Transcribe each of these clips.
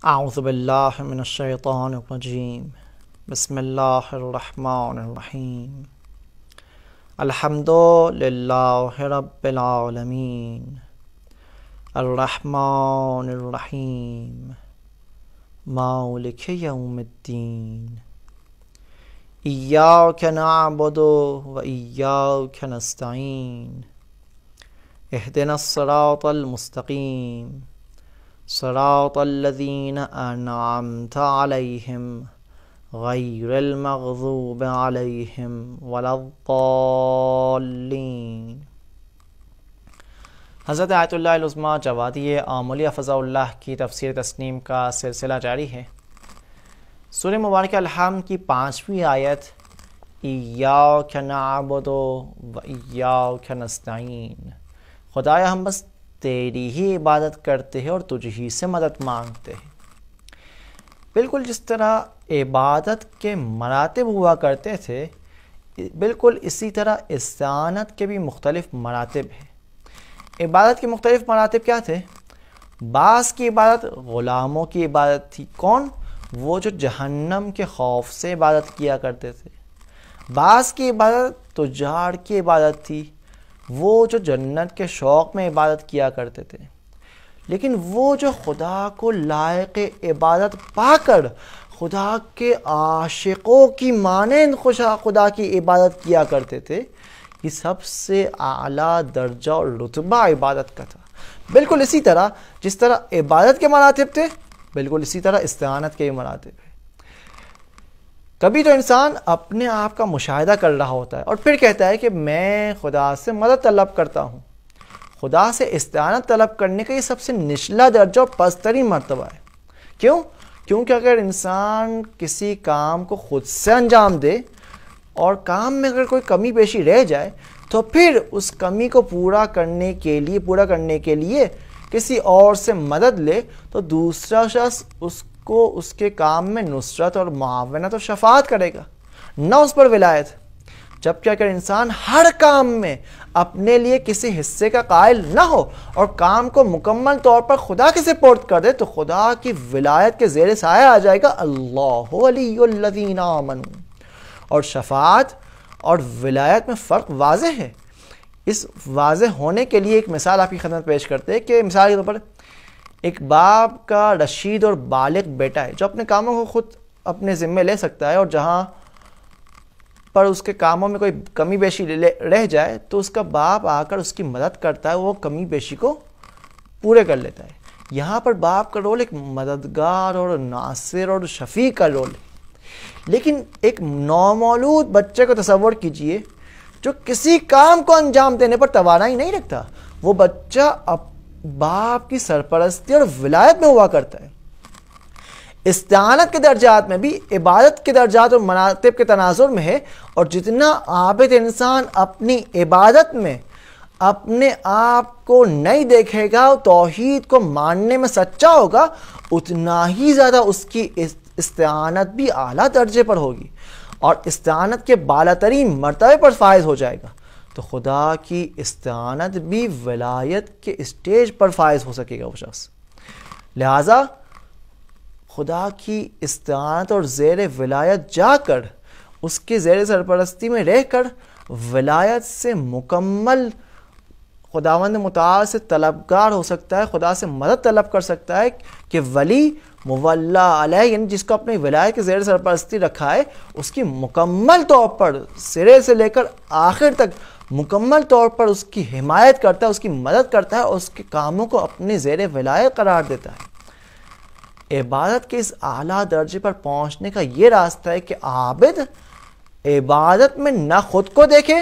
اعوذ باللہ من الشیطان الرجیم بسم اللہ الرحمن الرحیم الحمد للہ رب العالمین الرحمن الرحیم مالک یوم الدین ایاک نعبد و ایاک نستعین اہدنا الصراط المستقیم صراط الذین انعمت علیہم غیر المغضوب علیہم ولا الضالین۔ حضرت آیت اللہ العظمیٰ جوادی آملی حفظہ اللہ کی تفسیر تسنیم کا سلسلہ جاری ہے۔ سورہ مبارکہ الحمد کی 5ویں آیت ایاک نعبد و ایاک نستعین، خدایا ہم بس تیری ہی عبادت کرتے ہیں اور تجھ ہی سے مدد مانگتے ہیں۔ بالکل جس طرح عبادت کے مراتب ہوا کرتے تھے، بالکل اسی طرح استعانت کے بھی مختلف مراتب ہیں۔ عبادت کے مختلف مراتب کیا تھے؟ بعض کی عبادت غلاموں کی عبادت تھی۔ کون؟ وہ جو جہنم کے خوف سے عبادت کیا کرتے تھے۔ بعض کی عبادت تجار کی عبادت تھی، وہ جو جنت کے شوق میں عبادت کیا کرتے تھے۔ لیکن وہ جو خدا کو لائق عبادت پا کر خدا کے عاشقوں کی مانند خدا کی عبادت کیا کرتے تھے، یہ سب سے اعلیٰ درجہ اور رتبہ عبادت کا تھا۔ بالکل اسی طرح جس طرح عبادت کے مراتب تھے، بالکل اسی طرح استعانت کے مراتب ہیں۔ کبھی تو انسان اپنے آپ کا مشاہدہ کر رہا ہوتا ہے اور پھر کہتا ہے کہ میں خدا سے مدد طلب کرتا ہوں۔ خدا سے استعانت طلب کرنے کا یہ سب سے نچلا درجہ اور پسترین مرتبہ ہے۔ کیوں؟ کیونکہ اگر انسان کسی کام کو خود سے انجام دے اور کام میں اگر کوئی کمی بیشی رہ جائے تو پھر اس کمی کو پورا کرنے کے لیے کسی اور سے مدد لے تو دوسرا شخص اس کو اس کے کام میں نصرت اور معاونت اور شفاعت کرے گا، نہ اس پر ولایت۔ جبکہ اگر انسان ہر کام میں اپنے لیے کسی حصے کا قائل نہ ہو اور کام کو مکمل طور پر خدا کے سپرد کر دے تو خدا کی ولایت کے زیر سایہ آ جائے گا اللہ ولی الذین آمنوا۔ اور شفاعت اور ولایت میں فرق واضح ہے۔ اس واضح ہونے کے لیے ایک مثال آپ کی خدمت پیش کرتے ہیں کہ مثال کے طور پر ایک باپ کا رشید اور بالغ بیٹا ہے جو اپنے کاموں کو خود اپنے ذمے لے سکتا ہے، اور جہاں پر اس کے کاموں میں کوئی کمی بیشی رہ جائے تو اس کا باپ آ کر اس کی مدد کرتا ہے، وہ کمی بیشی کو پورے کر لیتا ہے۔ یہاں پر باپ کا رول ایک مددگار اور ناصر اور شفیع کا رول ہے۔ لیکن ایک نومولود بچے کو تصور کیجئے جو کسی کام کو انجام دینے پر توانائی نہیں رکھتا۔ وہ بچہ باپ کی سرپرستی اور ولایت میں ہوا کرتا ہے۔ استعانت کے درجات میں بھی عبادت کے درجات اور مراتب کے تناظر میں ہے، اور جتنا عابد انسان اپنی عبادت میں اپنے آپ کو نہیں دیکھے گا، توحید کو ماننے میں سچا ہوگا، اتنا ہی زیادہ اس کی استعانت بھی اعلیٰ درجے پر ہوگی اور استعانت کے بالاترین مرتبے پر فائز ہو جائے گا۔ تو خدا کی استعانت بھی ولایت کے اسٹیج پر فائز ہو سکے گا وہ شخص۔ لہٰذا خدا کی استعانت اور زیر ولایت جا کر اس کے زیر سرپرستی میں رہ کر ولایت سے مکمل خداوند متعال سے طلبگار ہو سکتا ہے، خدا سے مدد طلب کر سکتا ہے کہ ولی مولا علیہ، یعنی جس کو اپنی ولایت کے زیر سرپرستی رکھا ہے، اس کی مکمل طور پر سرے سے لے کر آخر تک مکمل طور پر اس کی حمایت کرتا ہے، اس کی مدد کرتا ہے اور اس کے کاموں کو اپنے زیر ولایت قرار دیتا ہے۔ عبادت کے اس اعلیٰ درجے پر پہنچنے کا یہ راستہ ہے کہ عابد عبادت میں نہ خود کو دیکھے،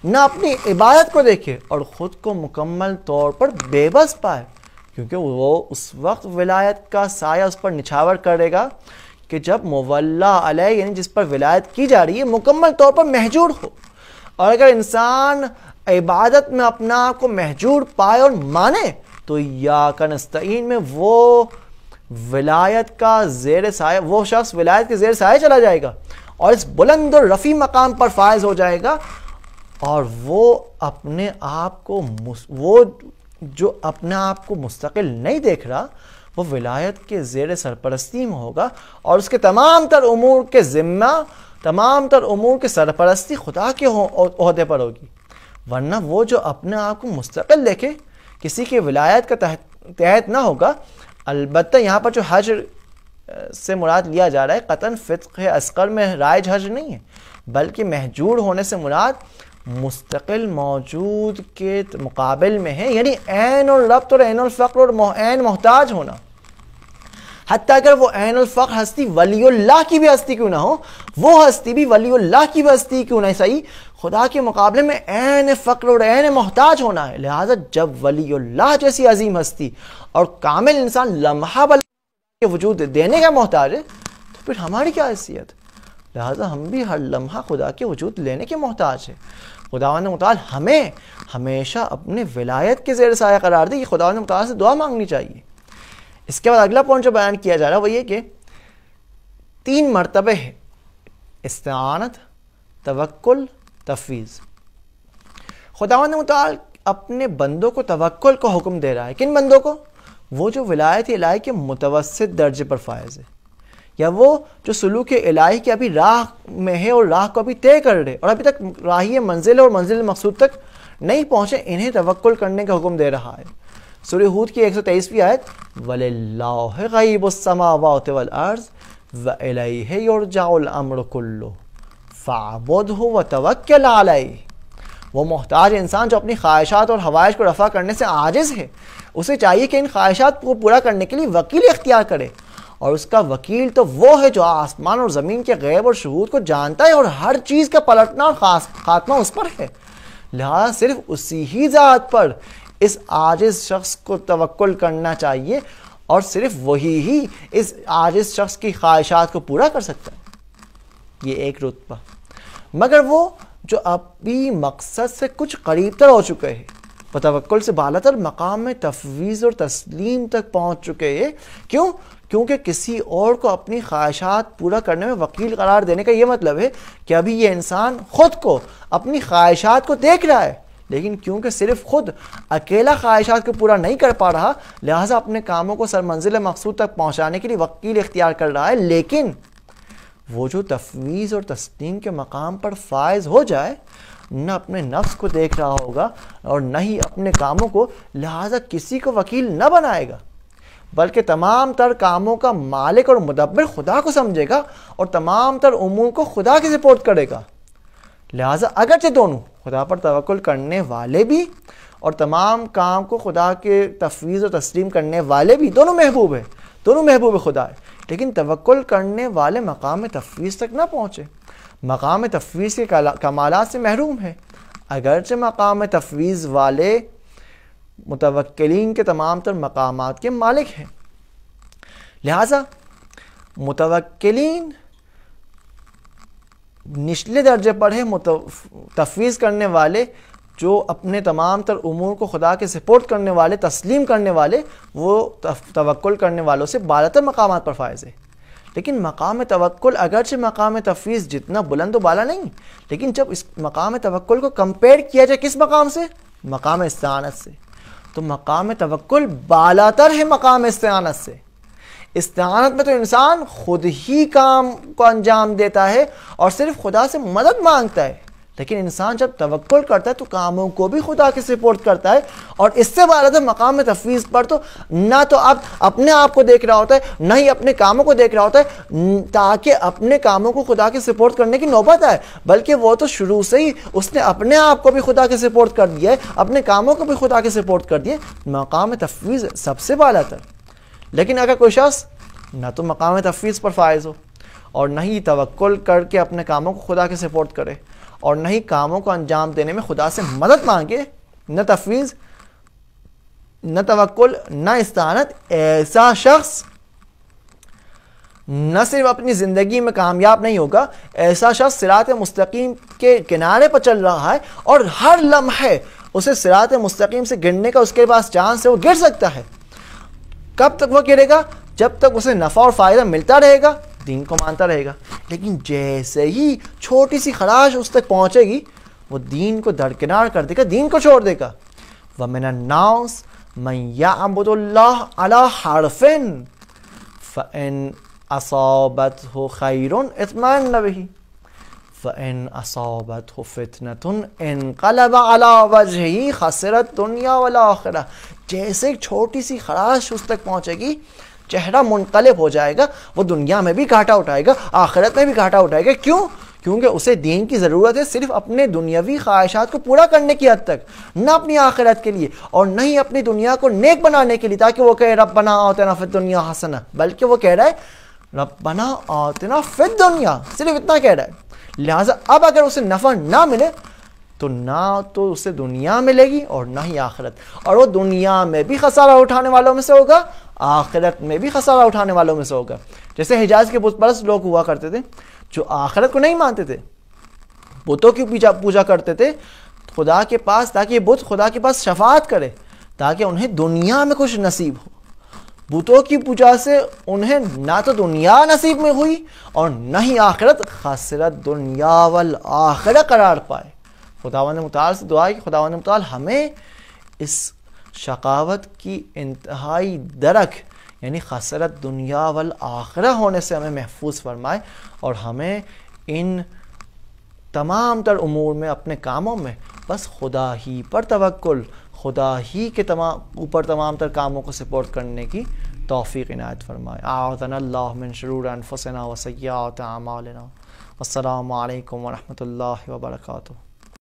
نہ اپنی عبادت کو دیکھے، اور خود کو مکمل طور پر بے بس پائے، کیونکہ وہ اس وقت ولایت کا سایہ اس پر نچھاور کرے گا کہ جب مولا علیہ، یعنی جس پر ولایت کی جا رہی ہے، مکمل طور پر محجور ہو۔ اور اگر انسان عبادت میں اپنا آپ کو محجور پائے اور مانے تو ایاک نستعین میں وہ ولایت کا زیر سایہ، وہ شخص ولایت کے زیر سایہ چلا جائے گا اور اس بلند اور رفیع مقام پر فائز ہو جائے گا، اور وہ اپنے آپ کو جو اپنے آپ کو مستقل نہیں دیکھ رہا، وہ ولایت کے زیر سرپرستی میں ہوگا اور اس کے تمام تر امور کے ذمہ، تمام تر امور کی سرپرستی خدا کے عہدے پر ہوگی. ورنہ وہ جو اپنے آپ کو مستقل دیکھے، کسی کی ولایت کا تحت نہ ہوگا. البتہ یہاں پر جو حج سے مراد لیا جا رہا ہے قطعاً فقہ اصغر میں رائج حج نہیں ہے، بلکہ محجور ہونے سے مراد مستقل موجود کے مقابل میں ہے، یعنی عین الربط اور عین الفقر اور عین محتاج ہونا. حتیٰ اگر وہ عین الفقر ہستی ولی اللہ کی بھی ہستی کیوں نہ ہو، وہ ہستی بھی ولی اللہ کی بھی ہستی کیوں نہ صحیح، خدا کے مقابلے میں عین فقر اور عین محتاج ہونا ہے. لہٰذا جب ولی اللہ جیسی عظیم ہستی اور کامل انسان لمحہ کے وجود دینے کا محتاج ہے تو پھر ہماری کیا حیثیت. لہٰذا ہم بھی ہر لمحہ خدا کے وجود لینے کے محتاج ہیں. خداوند متعال ہمیں ہمیشہ اپنے ولایت کے زیر سایہ قرار دے. یہ خداوند متعال سے دعا مانگنی چاہیے. اس کے بعد اگلا پوائنٹ جو بیان کیا جا رہا ہے وہ یہ کہ 3 مرتبے ہے: استعانت، توکل، تفویض. خداوند متعال اپنے بندوں کو توکل کا حکم دے رہا ہے. کن بندوں کو؟ وہ جو ولایت الہی کے متوسط درجے پر فائز ہے، یا وہ جو سلوک الہی کی ابھی راہ میں ہے اور راہ کو ابھی طے کر رہے اور ابھی تک راہی منزل اور منزل مقصود تک نہیں پہنچے، انہیں توکل کرنے کا حکم دے رہا ہے. سورہ ہود کی 123ویں آیت: وَلِلَّهِ غَیْبُ السَّمَاوَاتِ وَالْأَرْضِ وَإِلَیْهِ یُرْجَعُ الْأَمْرُ كُلُّهُ فَاعْبُدْهُ وَتَوَکَّلْ عَلَیْهِ. وہ محتاج انسان جو اپنی خواہشات اور حوائج کو رفع کرنے سے عاجز ہے، اسے چاہیے کہ ان خواہشات کو پورا کرنے کے لیے وکیل اختیار کرے. اور اس کا وکیل تو وہ ہے جو آسمان اور زمین کے غیب اور شہود کو جانتا ہے اور ہر چیز کا پلٹنا اور خاتمہ اس پر ہے. لہذا صرف اسی ہی ذات پر اس عاجز شخص کو توکل کرنا چاہیے اور صرف وہی ہی اس عاجز شخص کی خواہشات کو پورا کر سکتا ہے. یہ ایک رتبہ. مگر وہ جو ابھی مقصد سے کچھ قریب تر ہو چکے ہیں، وہ توکل سے بالاتر مقام میں تفویض اور تسلیم تک پہنچ چکے ہیں. کیوں؟ کیونکہ کسی اور کو اپنی خواہشات پورا کرنے میں وکیل قرار دینے کا یہ مطلب ہے کہ ابھی یہ انسان خود کو، اپنی خواہشات کو دیکھ رہا ہے، لیکن کیونکہ صرف خود اکیلا خواہشات کو پورا نہیں کر پا رہا، لہٰذا اپنے کاموں کو سرمنزل مقصود تک پہنچانے کے لیے وکیل اختیار کر رہا ہے. لیکن وہ جو تفویض اور تسلیم کے مقام پر فائز ہو جائے، نہ اپنے نفس کو دیکھ رہا ہوگا اور نہ ہی اپنے کاموں کو، لہٰذا کسی کو وکیل نہ بنائے گا، بلکہ تمام تر کاموں کا مالک اور مدبر خدا کو سمجھے گا اور تمام تر امور کو خدا کے سپورٹ کرے گا. لہٰذا اگرچہ دونوں خدا پر توکل کرنے والے بھی اور تمام کام کو خدا کے تفویض و تسلیم کرنے والے بھی دونوں محبوب ہیں، دونوں محبوب خدا ہے، لیکن توکل کرنے والے مقام تفویض تک نہ پہنچے، مقام تفویض کے کمالات سے محروم ہے. اگرچہ مقام تفویض والے متوکلین کے تمام تر مقامات کے مالک ہیں. لہذا متوکلین نچلے درجے پر ہے، تفویض کرنے والے جو اپنے تمام تر امور کو خدا کے سپورٹ کرنے والے، تسلیم کرنے والے، وہ توکل کرنے والوں سے بالاتر مقامات پر فائز ہے. لیکن مقام توکل اگرچہ مقام تفویض جتنا بلند و بالا نہیں، لیکن جب اس مقام توکل کو کمپیئر کیا جائے کس مقام سے؟ مقام استعانت سے، تو مقام توکل بالاتر ہے مقام استعانت سے. استعانت میں تو انسان خود ہی کام کو انجام دیتا ہے اور صرف خدا سے مدد مانگتا ہے، لیکن انسان جب توکل کرتا ہے تو کاموں کو بھی خدا کے سپورٹ کرتا ہے. اور اس سے بالاتر مقام تفویض پر تو نہ تو اب اپنے آپ کو دیکھ رہا ہوتا ہے، نہ ہی اپنے کاموں کو دیکھ رہا ہوتا ہے تاکہ اپنے کاموں کو خدا کے سپورٹ کرنے کی نوبت آئے، بلکہ وہ تو شروع سے ہی اس نے اپنے آپ کو بھی خدا کے سپورٹ کر دیا ہے، اپنے کاموں کو بھی خدا کے سپورٹ کر دیا. مقام تفویض سب سے بالاتر. لیکن اگر کوئی شخص نہ تو مقام تفویض پر فائز ہو اور نہ ہی توکل کر کے اپنے کاموں کو خدا کے سپورٹ کرے اور نہ ہی کاموں کو انجام دینے میں خدا سے مدد مانگے، نہ تفویض، نہ توکل، نہ استعانت، ایسا شخص نہ صرف اپنی زندگی میں کامیاب نہیں ہوگا، ایسا شخص صراط مستقیم کے کنارے پر چل رہا ہے اور ہر لمحے اسے صراط مستقیم سے گرنے کا اس کے پاس چانس ہے، وہ گر سکتا ہے. کب تک وہ گرے گا؟ جب تک اسے نفع اور فائدہ ملتا رہے گا، دین کو مانتا رہے گا. لیکن جیسے ہی چھوٹی سی خراش اس تک پہنچے گی، وہ دین کو درکنار کر دے گا، دین کو چھوڑ دے گا. وَمِنَ النَّاسِ من یعبد اللہ علی حرف فإن اصابته خیر اطمأن به فإن اصابته فتنة انقلب على وجهه خسر الدنیا والآخرہ. جیسے ایک چھوٹی سی خراش اس تک پہنچے گی چہرہ منقلب ہو جائے گا، وہ دنیا میں بھی گھاٹا اٹھائے گا، آخرت میں بھی گھاٹا اٹھائے گا. کیوں؟ کیونکہ اسے دین کی ضرورت ہے صرف اپنے دنیاوی خواہشات کو پورا کرنے کی حد تک، نہ اپنی آخرت کے لیے اور نہ ہی اپنی دنیا کو نیک بنانے کے لیے تاکہ وہ کہے ربنا آتنا فی الدنیا حسنہ، بلکہ وہ کہہ رہا ہے ربنا آتنا فی الدنیا، صرف اتنا کہہ رہا ہے. لہٰذا اب اگر اسے نفع نہ ملے تو نہ تو اسے دنیا ملے گی اور نہ ہی آخرت، اور وہ دنیا میں بھی خسارہ اٹھانے والوں میں سے ہوگا، آخرت میں بھی خسارہ اٹھانے والوں میں سے ہوگا. جیسے حجاز کے بت پرست لوگ ہوا کرتے تھے جو آخرت کو نہیں مانتے تھے، بتوں کی پوجا کرتے تھے خدا کے پاس تاکہ یہ بت خدا کے پاس شفاعت کرے تاکہ انہیں دنیا میں کچھ نصیب ہو. بتوں کی پوجا سے انہیں نہ تو دنیا نصیب میں ہوئی اور نہ ہی آخرت، خسرت دنیا والآخرہ قرار پائے. خداوند متعال سے دعا ہے کہ خداوند متعال ہمیں اس شقاوت کی انتہائی درک یعنی خسرت دنیا والآخرہ ہونے سے ہمیں محفوظ فرمائے اور ہمیں ان تمام تر امور میں اپنے کاموں میں بس خدا ہی پر توکل، خدا ہی کے اوپر تمام تر کاموں کو سپورٹ کرنے کی توفیق عنایت فرمائے. اعاذنا اللہ من شرور انفسنا وسیئات اعمالنا. السلام علیکم ورحمۃ اللہ وبرکاتہ.